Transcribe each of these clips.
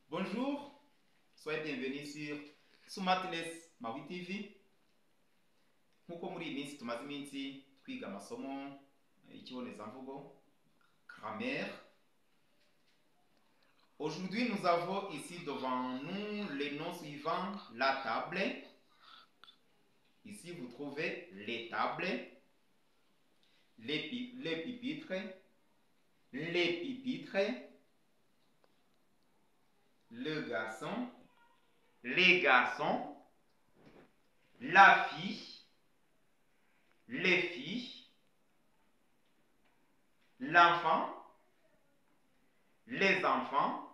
Bonjour, soyez bienvenus sur Smartless Maui TV. Nk'uko muri iyi minsi tumaze iminsi twiga amasomo y'ikibonezamvugo, grammaire. Aujourd'hui, nous avons ici devant nous les noms suivants: la table. Ici, vous trouvez les tables, les pupitres, les pupitres, le garçon, les garçons, la fille, les filles, l'enfant, les enfants,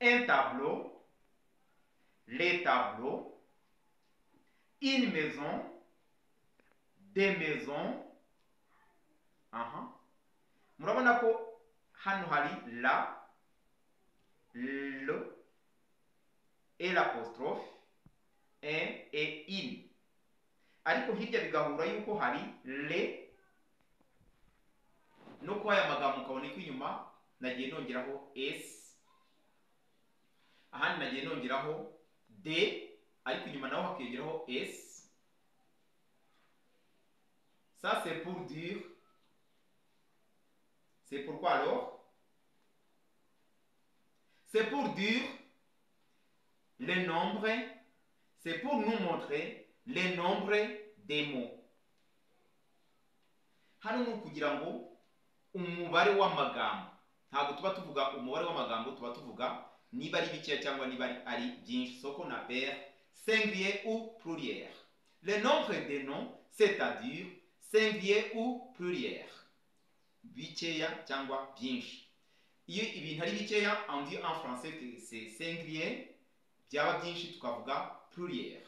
un tableau, les tableaux, une maison, des maisons. Murabona ko hano hari la, le et l'apostrophe, un et in. Ariko hirya bigahura yuko hari le no kwa aya magambo ukabona ko inyuma nagiye nongeraho s, ahandi nagiye nongeraho d, ariko inyuma naho hakiyongeraho s. Ça c'est pour dire, c'est pourquoi alors? C'est pour dire les nombres, c'est pour nous montrer les nombres des mots. Hano ni ukugira ngo umubare w'amagambo, ntabwo tuba tuvuga umubare w'amagambo, tuba tuvuga niba ari bikeya cyangwa niba ari byinshi, ce qu'on appelle singulier ou pluriel. Le nombre des noms, c'est-à-dire singulier ou pluriel, bikeya cyangwa byinshi. Iyo ibintu ari bikeya, on dit en français que c'est singulier, byaba byinshi tukavuga pluriel.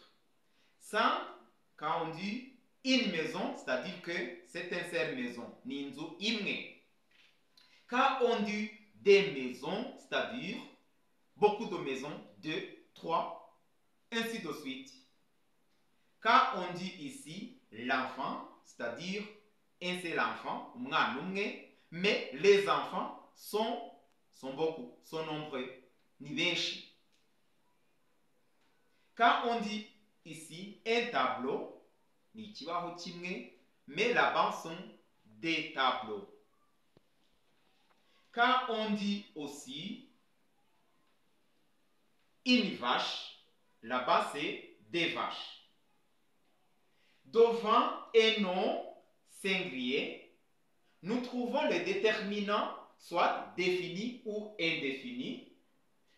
Ça, quand on dit une maison, c'est-à-dire que c'est un seul maison, ni inzu imwe. Quand on dit des maisons, c'est-à-dire beaucoup de maisons, 2, 3, ainsi de suite. Quand on dit ici l'enfant, c'est-à-dire un seul enfant, umwana umwe, mais les enfants sont beaucoup, sont nombreux, ni benshi. Quand on dit ici un tableau, ni ikibaho kimwe, mais là-bas sont des tableaux. Quand on dit aussi une vache, là-bas c'est des vaches. Devant un nom singulier, nous trouvons les déterminants, soit définis ou indéfinis,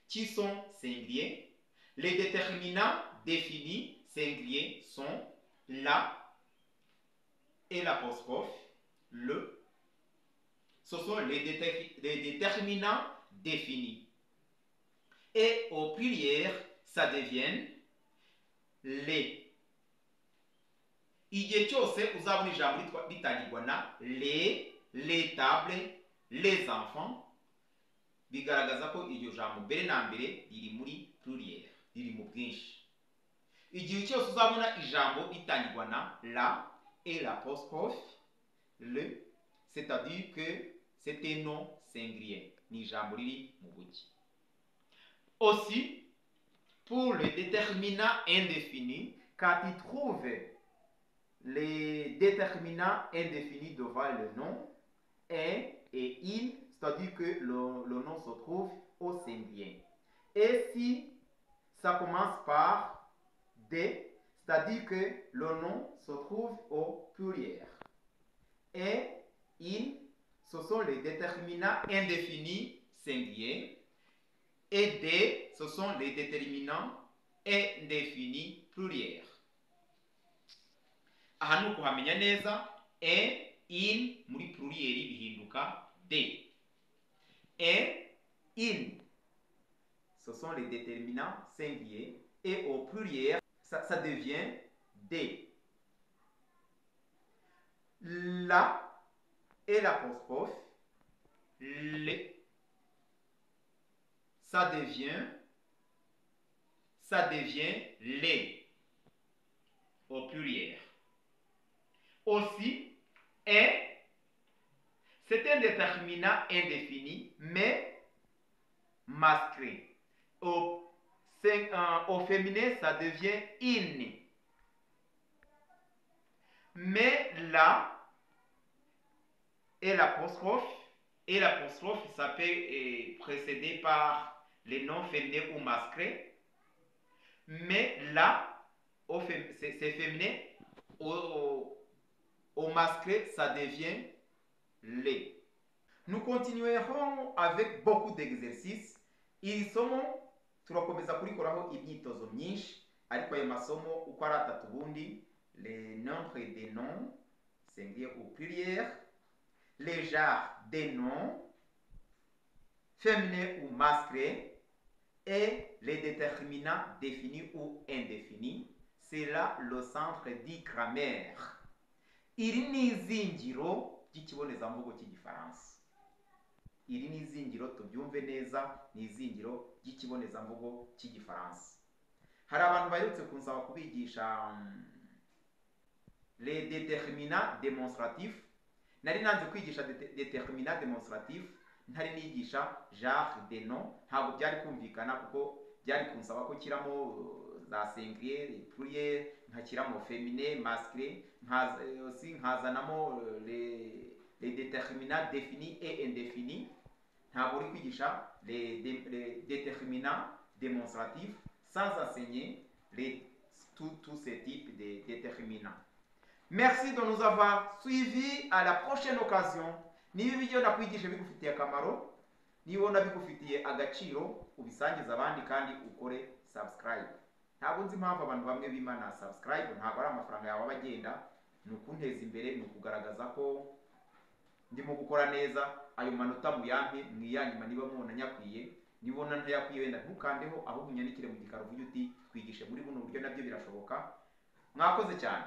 qui sont singuliers. Les déterminants définis singuliers sont la et l'apostrophe, le. Ce sont les déterminants définis. Et au pluriel, ça devient les. Igihe cyose uzabona ijambo ritangirwa na les tables, les enfants, bigaragaza ko iryo jambo mbere na mbere riri muri pluriel, riri mu bwinshi. Igihe cyose uzabona ijambo ritangirwa na la et l'apostrophe, le, c'est-à-dire que c'est un nom singulier, ni ijambo riri mu buki. Aussi, pour le déterminant indéfini, quand il trouve les déterminants indéfinis devant le nom, un et il, c'est-à-dire que le nom se trouve au singulier. Et si ça commence par des, c'est-à-dire que le nom se trouve au pluriel. Et il, ce sont les déterminants indéfinis singuliers. Et des, ce sont les déterminants indéfinis pluriels. Aha ni ukuhamenya neza, un, il muri pluriel bihinduka des. Un, il, ce sont les déterminants singuliers, et au pluriel, ça devient des. La et l'apostrophe, les, ça devient les, au pluriel. Aussi, un, c'est un déterminant indéfini, mais masculin. Au féminin, ça devient in. Mais là, et l'apostrophe, ça peut être précédé par les noms féminins ou masculins. Mais là, c'est féminin. Au masculin, ça devient les. Nous continuerons avec beaucoup d'exercices. Iri somo turakomeza kurikoraho imyitozo myinshi, ariko ayo masomo uko ari atatu bundi, les nombres des noms singulier ou pluriel, les genres des noms féminins ou masculins et les déterminants définis ou indéfinis. C'est là le centre dit grammaire. Iri ni izingiro ry'ikibonezamvugo cy'igifaransa. Iri ni izingiro, tubyumve neza, ni izingiro ry'ikibonezamvugo cy'igifaransa. Hari abantu baherutse kunsaba kubigisha les déterminants démonstratifs. Nari nanze kwigisha déterminants démonstratifs, ntari nigisha genre des noms, ntabwo byari kumvikana kuko byari kunsaba ko kiramo za singulier, pluriel, nkakiramo féminin, masculin, nkazanamo les déterminants définis et indéfinis. Ntabwo uri kwigisha les déterminants démonstratifs sans enseigner tous ces types de déterminants. Merci de nous avoir suivis. À la prochaine occasion. Niba ibyo nakwigisha bigufitiye akamaro, niba ubona bigufitiye agaciro, ubisangiza abandi kandi ukore subscribe. Ntabwo nzi impamvu abantu bamwe bimana subscribe, ntabwo ari amafaranga yawe abagenda, ni ukunteza imbere, ni ukugaragaza ko ndimo gukora neza. Ayo manota muyampe mwiyanyuma niba mubona nyakwiye, nibona ntayakwiye wenda ntukandeho, ahubwo unyandikire mu gikaro uvuge uti twigishe muri buno buryo, nabyo birashoboka. Mwakoze cyane.